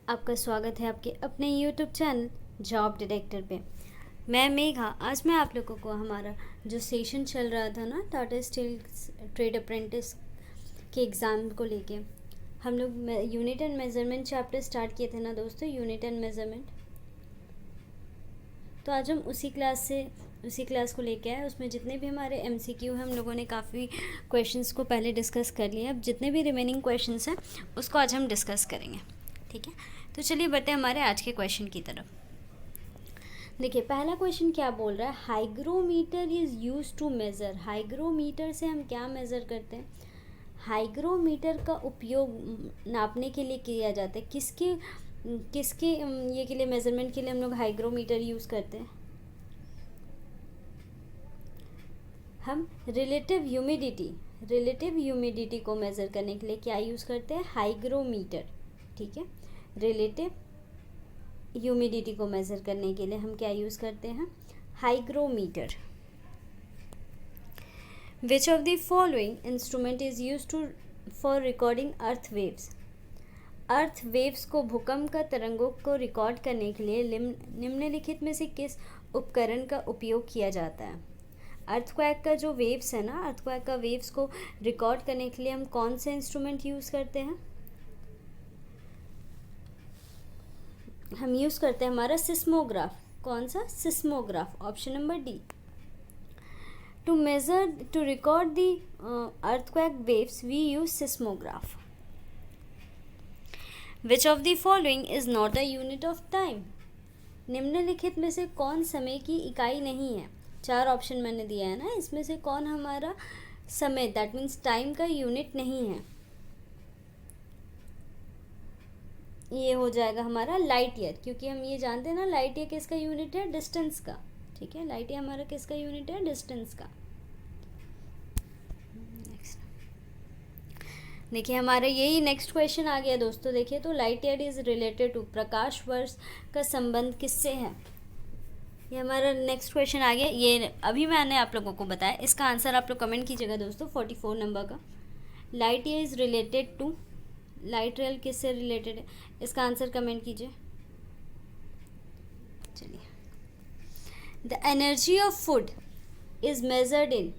आपका स्वागत है आपके अपने YouTube चैनल जॉब डिटेक्टर पे। मैं मेघा। आज मैं आप लोगों को हमारा जो सेशन चल रहा था ना टाटा स्टील ट्रेड अप्रेंटिस के एग्ज़ाम को लेके, हम लोग unit and measurement chapter start किए थे ना दोस्तों, यूनिट एंड मेज़रमेंट। तो आज हम उसी क्लास को लेके आए। उसमें जितने भी हमारे MCQ हैं, हम लोगों ने काफ़ी क्वेश्चंस को पहले डिस्कस कर लिया। अब जितने भी रिमेनिंग क्वेश्चंस हैं उसको आज हम डिस्कस करेंगे, ठीक है। तो चलिए बढ़ते हैं हमारे आज के क्वेश्चन की तरफ। देखिए पहला क्वेश्चन क्या बोल रहा है, hygrometer is use to measure. Hygrometer से हम क्या मेज़र करते हैं? हाइग्रोमीटर का उपयोग नापने के लिए किया जाता है। किसके ये के लिए, मेज़रमेंट के लिए हम लोग हाइग्रोमीटर यूज़ करते हैं? हम रिलेटिव ह्यूमिडिटी को मेज़र करने के लिए क्या यूज़ करते हैं? हाइग्रोमीटर, ठीक है। रिलेटिव ह्यूमिडिटी को मेज़र करने के लिए हम क्या यूज़ करते हैं? Hygrometer. Which of the following instrument is use to for recording earth waves. Earth waves को, भूकंप का तरंगों को रिकॉर्ड करने के लिए निम्नलिखित में से किस उपकरण का उपयोग किया जाता है? अर्थक्वेक का जो वेव्स है ना, अर्थक्वेक का वेव्स को रिकॉर्ड करने के लिए हम कौन से इंस्ट्रूमेंट यूज़ करते हैं? हम यूज़ करते हैं हमारा सिस्मोग्राफ। कौन सा? Seismograph, option number D. To record the earthquake waves we use seismograph. Which of the following is not a unit of time. निम्नलिखित में से कौन समय की इकाई नहीं है? 4 ऑप्शन मैंने दिया है ना, इसमें से कौन हमारा समय, दैट मीन्स टाइम का यूनिट नहीं है? ये हो जाएगा हमारा लाइट ईयर, क्योंकि हम ये जानते हैं ना लाइट ईयर किसका यूनिट है? डिस्टेंस का, ठीक है। लाइट ईयर हमारा किसका यूनिट है? डिस्टेंस का। नेक्स्ट देखिए हमारा यही नेक्स्ट क्वेश्चन आ गया दोस्तों। देखिए तो light year is related to, प्रकाश वर्ष का संबंध किससे है? ये हमारा नेक्स्ट क्वेश्चन आ गया। ये अभी मैंने आप लोगों को बताया, इसका आंसर आप लोग कमेंट कीजिएगा दोस्तों 44 नंबर का। Light year is related to, light rail किससे रिलेटेड है? इसका आंसर कमेंट कीजिए। चलिए, the energy of food is measured in.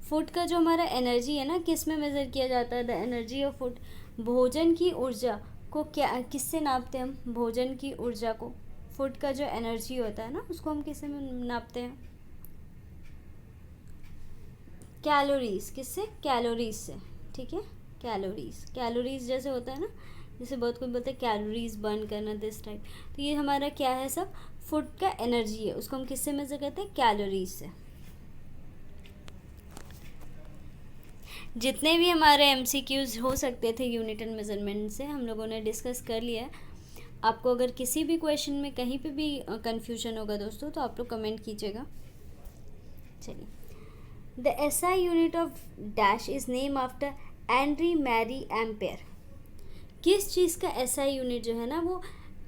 Food का जो हमारा एनर्जी है ना, किस में मेज़र किया जाता है? द एनर्जी ऑफ फूड, भोजन की ऊर्जा को क्या, किससे नापते हैं हम? भोजन की ऊर्जा को, फूड का जो एनर्जी होता है ना, उसको हम किससे नापते हैं? कैलोरीज। किससे? कैलोरीज से, ठीक है। कैलोरीज जैसे होता है ना, जैसे बहुत कोई बोलते हैं कैलोरीज बर्न करना, दिस टाइप। तो ये हमारा क्या है? सब फूड का एनर्जी है, उसको हम किससे मेज़र करते हैं? कैलोरीज से। जितने भी हमारे MCQs हो सकते थे यूनिट एंड मेजरमेंट से, हम लोगों ने डिस्कस कर लिया है। आपको अगर किसी भी क्वेश्चन में कहीं पे भी कंफ्यूजन होगा दोस्तों, तो आप लोग कमेंट कीजिएगा। चलिए, the SI unit of dash is name after Andre Marie Ampere. किस चीज़ का SI यूनिट जो है ना, वो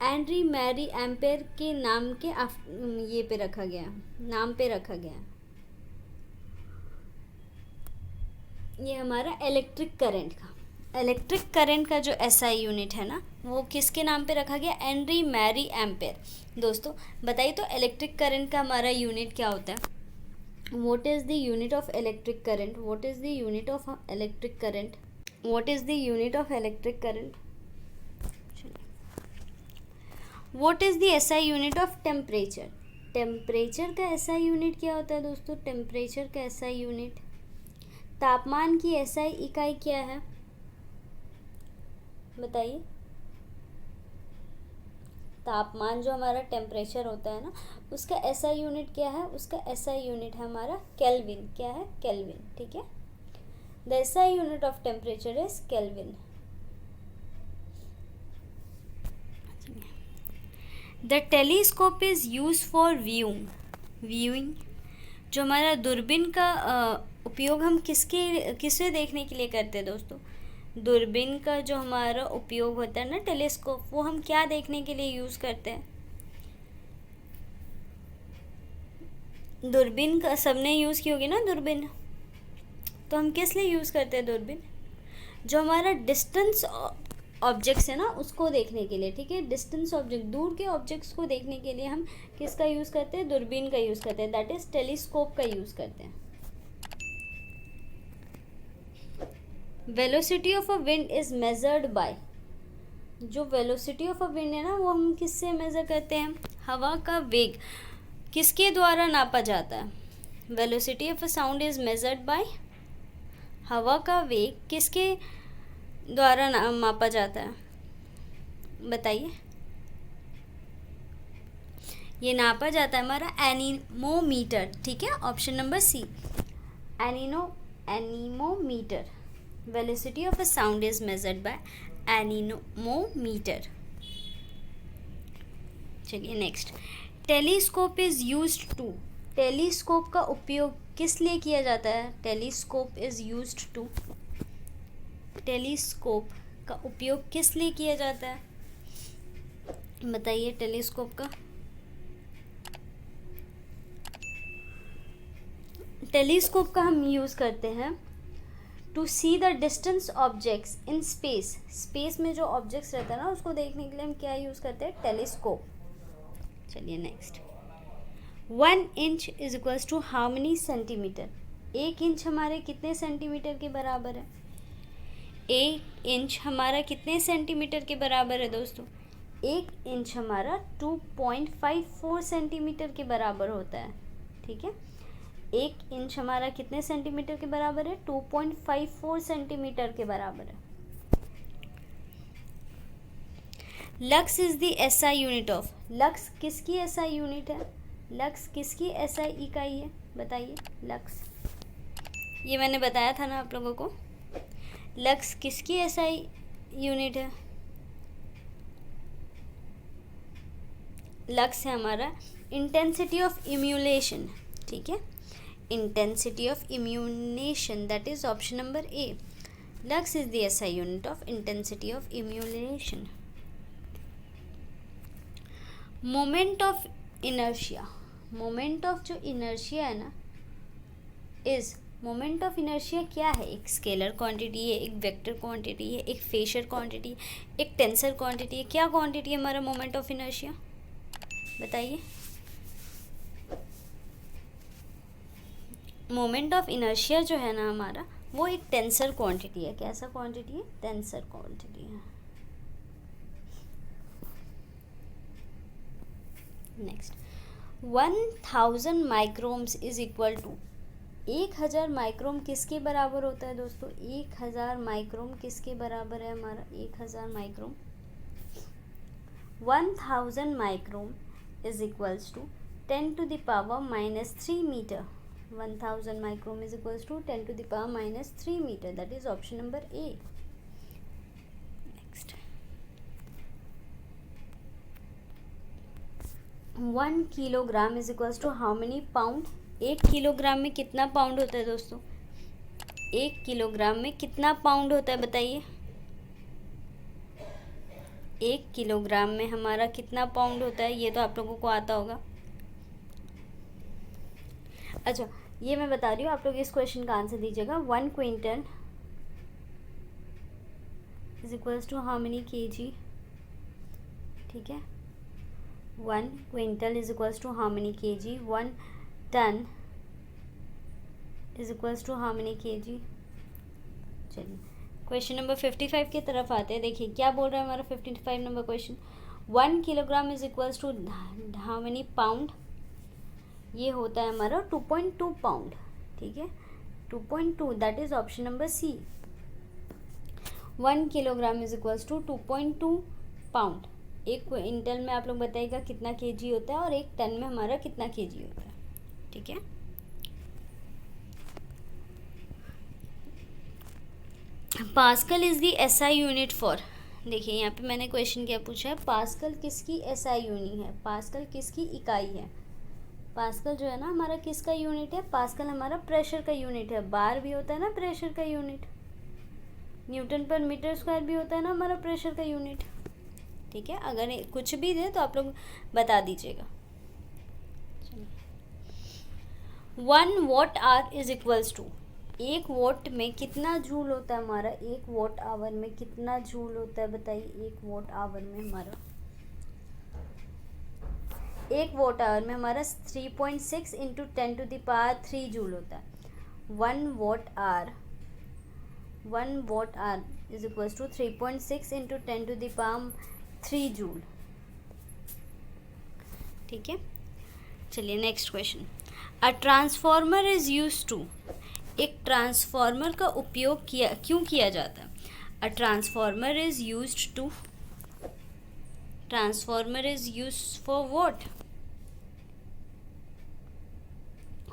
एंड्री मैरी एम्पेयर के नाम के ये पे रखा गया, नाम पे रखा गया। ये हमारा इलेक्ट्रिक करंट का जो SI यूनिट है ना, वो किसके नाम पे रखा गया? Andre Marie Ampere. दोस्तों बताइए तो इलेक्ट्रिक करंट का हमारा यूनिट क्या होता है? What is the unit of electric current? What is the unit of electric current? What is the unit of electric current? What is the SI unit of temperature? Temperature का SI unit क्या होता है दोस्तों? Temperature का SI unit. तापमान की SI इकाई क्या है? बताइए। तापमान जो हमारा टेम्परेचर होता है ना, उसका SI यूनिट क्या है? उसका SI यूनिट है हमारा केल्विन। क्या है? केल्विन, ठीक है। The SI unit of temperature is kelvin. The telescope is use for viewing. जो हमारा दूरबीन का उपयोग हम किसे देखने के लिए करते हैं दोस्तों? दूरबीन का जो हमारा उपयोग होता है ना, टेलीस्कोप, वो हम क्या देखने के लिए यूज़ करते हैं? दूरबीन का सबने यूज़ की होगी ना दूरबीन, तो हम किस लिए यूज़ करते हैं दूरबीन? जो हमारा डिस्टेंस ऑब्जेक्ट्स है ना उसको देखने के लिए, ठीक है, डिस्टेंस ऑब्जेक्ट, दूर के ऑब्जेक्ट्स को देखने के लिए हम किसका यूज़ करते हैं, दूरबीन का यूज़ करते हैं, दैट इज़ टेलीस्कोप का यूज़ करते हैं। Velocity of a wind is measured by, जो वेलोसिटी ऑफ अ विंड है ना वो हम किससे मेज़र करते हैं, हवा का वेग किसके द्वारा नापा जाता है। Velocity of a sound is measured by, हवा का वेग किसके द्वारा मापा जाता है, बताइए। ये नापा जाता है हमारा एनीमोमीटर, ठीक है, option number C, anemometer. Velocity of a sound is measured by anemometer. चलिए next, telescope is used to, telescope का उपयोग किस लिए किया जाता है, telescope is used to, telescope का उपयोग किस लिए किया जाता है, बताइए। टेलीस्कोप का, टेलीस्कोप का हम यूज़ करते हैं to see the distance objects in space, space में जो ऑब्जेक्ट्स रहता है ना उसको देखने के लिए हम क्या यूज़ करते हैं, टेलीस्कोप। चलिए next, 1 inch is equals to how many centimetre, 1 inch हमारे कितने सेंटीमीटर के बराबर है, 1 इंच हमारा कितने सेंटीमीटर के बराबर है दोस्तों, 1 इंच हमारा 2.54 सेंटीमीटर के बराबर होता है, ठीक है। 1 इंच हमारा कितने सेंटीमीटर के बराबर है, 2.54 सेंटीमीटर के बराबर है। Lux is the SI unit of, lux किसकी एसआई यूनिट है, लक्स किसकी एसआई इकाई है, बताइए। लक्स, ये मैंने बताया था ना आप लोगों को, लक्स किसकी एसआई यूनिट है, लक्स है हमारा इंटेंसिटी ऑफ इम्यूलेशन, ठीक है, intensity of immunation, that is option number A. Lux is the SI unit of intensity of immunation. Moment of inertia, moment of जो inertia है ना is, moment of inertia क्या है, एक स्केलर क्वांटिटी है, एक वेक्टर क्वांटिटी है, एक फेशर क्वांटिटी है, एक टेंसर क्वांटिटी है, क्या क्वांटिटी है हमारा मोमेंट ऑफ इनर्शिया, बताइए। मोमेंट ऑफ इनर्शिया जो है ना हमारा वो एक टेंसर क्वांटिटी है, कैसा क्वांटिटी है, टेंसर क्वांटिटी है। नेक्स्ट, 1000 माइक्रोम्स इज इक्वल टू, 1000 माइक्रोम किसके बराबर होता है दोस्तों, 1000 माइक्रोम किसके बराबर है हमारा, 1000 micron, 1000 micron is equals to 10 to the power minus 3 meter, 1000 microm is equals to 10 to the power minus 3 meter, that is option number A. Next, 1 kilogram is equals to how many pound, 1 kilogram में कितना pound होता है दोस्तों, 1 kilogram में कितना pound होता है, बताइए। 1 किलोग्राम में हमारा कितना पाउंड होता है, ये तो आप लोगों को आता होगा। अच्छा, ये मैं बता रही हूँ, आप लोग इस क्वेश्चन का आंसर दीजिएगा। 1 quintal is equals to how many KG, ठीक है, 1 quintal is equals to how many KG, 1 ton is equals to how many KG. चलिए क्वेश्चन नंबर 55 की तरफ आते हैं, देखिए क्या बोल रहा है हमारा 55 number question, 1 kilogram is equals to how many pound, ये होता है हमारा 2.2 पाउंड, ठीक है, 2.2, that is option number C. 1 kilogram is equals to 2.2 pound. एक क्विंटल में आप लोग बताइएगा कितना केजी होता है और एक टन में हमारा कितना केजी होता है, ठीक है। Pascal is the SI unit for, देखिए यहाँ पे मैंने क्वेश्चन क्या पूछा है, पास्कल किसकी एसआई यूनिट है, पास्कल किसकी इकाई है, पास्कल जो है ना हमारा किसका यूनिट है, पास्कल हमारा प्रेशर का यूनिट है, बार भी होता है ना प्रेशर का यूनिट, न्यूटन पर मीटर स्क्वायर भी होता है ना हमारा प्रेशर का यूनिट, ठीक है। अगर कुछ भी दे तो आप लोग बता दीजिएगा। 1 watt hour is equals to, एक वॉट में कितना जूल होता है हमारा, एक वॉट आवर में कितना जूल होता है बताइए। एक वॉट आवर में हमारा, एक वॉट आवर में हमारा 3.6 इंटू 10⁻³ जूल होता है। 1 watt hour is equals to 3.6 into 10⁻³ joule. ठीक है, चलिए next question. A transformer is use to, एक ट्रांसफॉर्मर का उपयोग क्यों किया जाता है। A transformer is used to, transformer is used for what.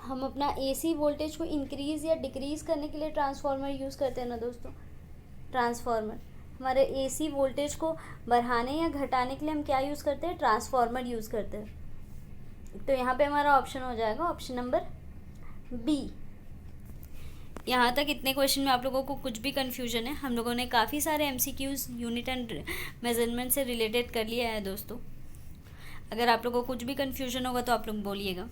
हम अपना एसी वोल्टेज को इंक्रीज या डिक्रीज करने के लिए ट्रांसफॉर्मर यूज़ करते हैं ना दोस्तों। ट्रांसफॉर्मर हमारे एसी वोल्टेज को बढ़ाने या घटाने के लिए हम क्या यूज़ करते हैं, ट्रांसफॉर्मर यूज़ करते हैं। तो यहाँ पे हमारा ऑप्शन हो जाएगा ऑप्शन नंबर बी। यहाँ तक इतने क्वेश्चन में आप लोगों को कुछ भी कन्फ्यूजन है, हम लोगों ने काफ़ी सारे एमसीक्यूज यूनिट एंड मेजरमेंट से रिलेटेड कर लिया है दोस्तों। अगर आप लोगों को कुछ भी कन्फ्यूजन होगा तो आप लोग बोलिएगा।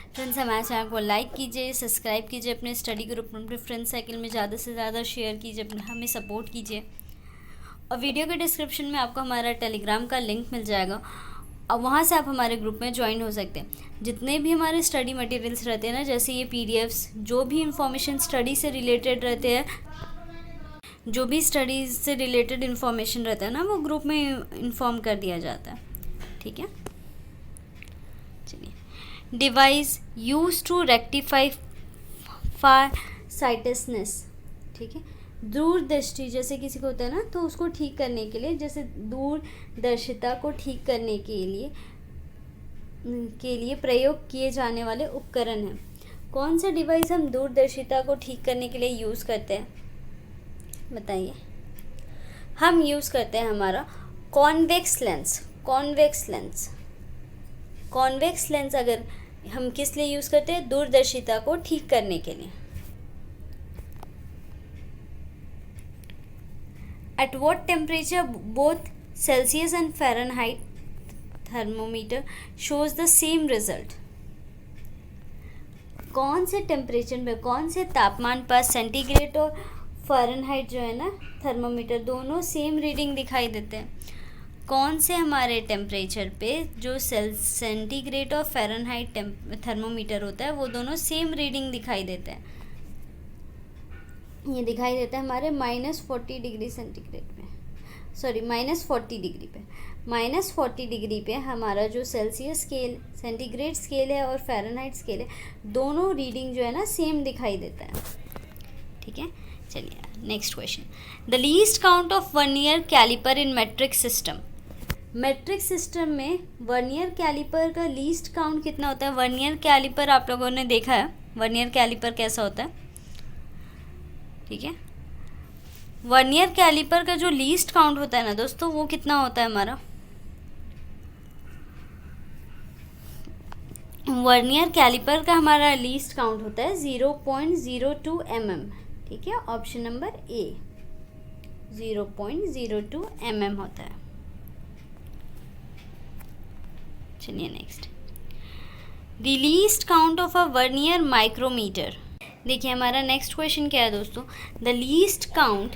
फ्रेंड्स, हमारे चैनल को लाइक कीजिए, सब्सक्राइब कीजिए, अपने स्टडी ग्रुप में अपने फ्रेंड सर्किल में ज़्यादा से ज़्यादा शेयर कीजिए, हमें सपोर्ट कीजिए। और वीडियो के डिस्क्रिप्शन में आपको हमारा टेलीग्राम का लिंक मिल जाएगा और वहाँ से आप हमारे ग्रुप में ज्वाइन हो सकते हैं। जितने भी हमारे स्टडी मटेरियल्स रहते हैं ना, जैसे ये पीडीएफ्स, जो भी इंफॉर्मेशन स्टडी से रिलेटेड रहते हैं, जो भी स्टडीज से रिलेटेड इन्फॉर्मेशन रहता है ना, वो ग्रुप में इन्फॉर्म कर दिया जाता है। ठीक है, चलिए। Device use to rectify farsightedness. ठीक है, दूरदृष्टि जैसे किसी को होता है ना, तो उसको ठीक करने के लिए, जैसे दूरदर्शिता को ठीक करने के लिए प्रयोग किए जाने वाले उपकरण हैं। कौन सा डिवाइस हम दूरदर्शिता को ठीक करने के लिए यूज़ करते हैं बताइए। हम यूज़ करते हैं हमारा कॉन्वेक्स लेंस। कॉन्वेक्स लेंस अगर हम किस लिए यूज़ करते हैं, दूरदर्शिता को ठीक करने के लिए। At what temperature both Celsius and Fahrenheit thermometer shows the same result? कौन से टेम्परेचर में, कौन से तापमान पर सेंटीग्रेड और फ़ारेनहाइट जो है ना थर्मोमीटर, दोनों सेम रीडिंग दिखाई देते हैं। कौन से हमारे टेम्परेचर पे जो सेंटीग्रेड और फ़ारेनहाइट थर्मोमीटर होता है, वो दोनों सेम रीडिंग दिखाई देते हैं। ये दिखाई देता है हमारे -40 डिग्री सेंटीग्रेड पे, सॉरी -40 डिग्री पे। -40 डिग्री पे हमारा जो सेल्सियस स्केल, सेंटीग्रेड स्केल है और फ़ारेनहाइट स्केल है, दोनों रीडिंग जो है ना सेम दिखाई देता है। ठीक है, चलिए next question. The least count of vernier caliper in metric system. Metric system में वर्नियर कैलिपर का लीस्ट काउंट कितना होता है। वर्नियर कैलिपर आप लोगों ने देखा है, वर्नियर कैलिपर कैसा होता है। ठीक है, वर्नियर कैलिपर का जो लीस्ट काउंट होता है ना दोस्तों, वो कितना होता है हमारा। वर्नियर कैलिपर का हमारा लीस्ट काउंट होता है 0.02 mm। ठीक है, ऑप्शन नंबर ए 0.02 mm होता है। चलिए next. The least count of a vernier micrometer. देखिए हमारा नेक्स्ट क्वेश्चन क्या है दोस्तों, the least count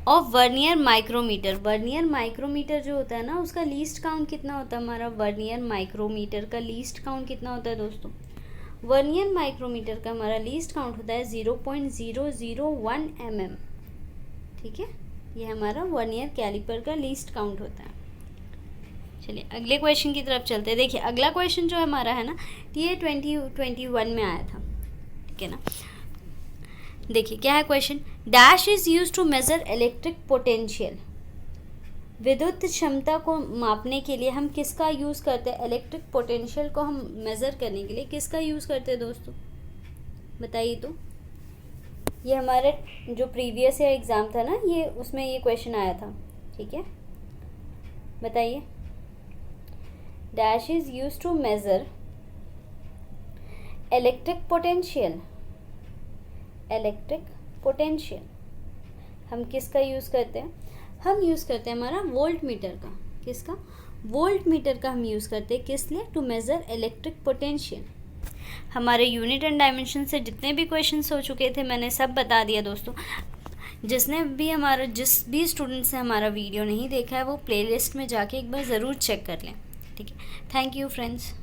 of vernier micrometer. Vernier micrometer जो होता है ना, उसका लीस्ट काउंट कितना होता है हमारा। वर्नियर माइक्रोमीटर का लीस्ट काउंट कितना होता है दोस्तों। वर्नियर माइक्रोमीटर का हमारा लीस्ट काउंट होता है 0.001 mm। ठीक है, ये हमारा वर्नियर कैलिपर का लीस्ट काउंट होता है। चलिए अगले क्वेश्चन की तरफ चलते हैं। देखिए अगला क्वेश्चन जो हमारा है ना, ये 2021 में आया था। ठीक है ना, देखिए क्या है question. Dash is use to measure electric potential. विद्युत क्षमता को मापने के लिए हम किसका यूज़ करते हैं। इलेक्ट्रिक पोटेंशियल को हम मेज़र करने के लिए किसका यूज़ करते हैं दोस्तों, बताइए तो। ये हमारे जो प्रीवियस ईयर एग्ज़ाम था ना, ये उसमें ये क्वेश्चन आया था। ठीक है, बताइए। Dash is use to measure electric potential. Electric potential हम किसका यूज़ करते हैं। हम यूज़ करते हैं हमारा वोल्ट मीटर का। किसका, वोल्ट मीटर का हम यूज़ करते हैं। किस लिए, टू मेज़र इलेक्ट्रिक पोटेंशियल। हमारे यूनिट एंड डायमेंशन से जितने भी क्वेश्चंस हो चुके थे मैंने सब बता दिया दोस्तों। जिस भी स्टूडेंट्स ने हमारा वीडियो नहीं देखा है वो प्लेलिस्ट में जाके एक बार ज़रूर चेक कर लें। ठीक है, थैंक यू फ्रेंड्स।